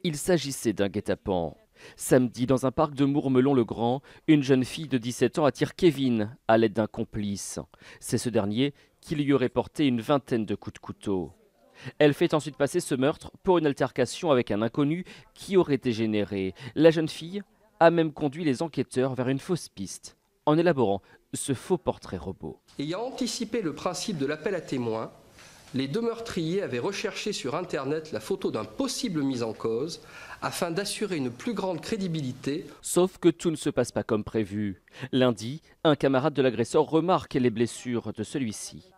Il s'agissait d'un guet-apens. Samedi, dans un parc de Mourmelon-le-Grand, une jeune fille de 17 ans attire Kevin à l'aide d'un complice. C'est ce dernier qui lui aurait porté une vingtaine de coups de couteau. Elle fait ensuite passer ce meurtre pour une altercation avec un inconnu qui aurait dégénéré. La jeune fille a même conduit les enquêteurs vers une fausse piste en élaborant ce faux portrait robot. Ayant anticipé le principe de l'appel à témoins, les deux meurtriers avaient recherché sur Internet la photo d'un possible mis en cause afin d'assurer une plus grande crédibilité. Sauf que tout ne se passe pas comme prévu. Lundi, un camarade de l'agresseur remarque les blessures de celui-ci.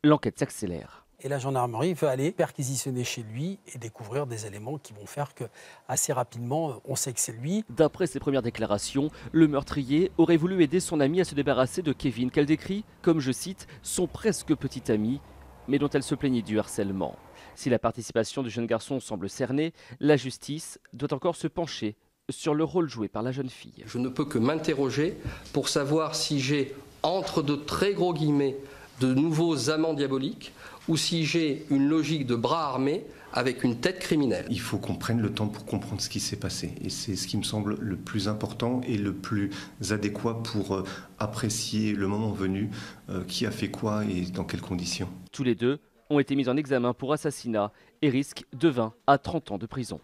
L'enquête s'accélère. Et la gendarmerie va aller perquisitionner chez lui et découvrir des éléments qui vont faire que, assez rapidement, on sait que c'est lui. D'après ses premières déclarations, le meurtrier aurait voulu aider son amie à se débarrasser de Kevin, qu'elle décrit comme, je cite, son presque petit ami, mais dont elle se plaignait du harcèlement. Si la participation du jeune garçon semble cernée, la justice doit encore se pencher sur le rôle joué par la jeune fille. Je ne peux que m'interroger pour savoir si j'ai, entre de très gros guillemets, de nouveaux amants diaboliques ou si j'ai une logique de bras armés avec une tête criminelle. Il faut qu'on prenne le temps pour comprendre ce qui s'est passé. Et c'est ce qui me semble le plus important et le plus adéquat pour apprécier le moment venu, qui a fait quoi et dans quelles conditions. Tous les deux ont été mis en examen pour assassinat et risquent de 20 à 30 ans de prison.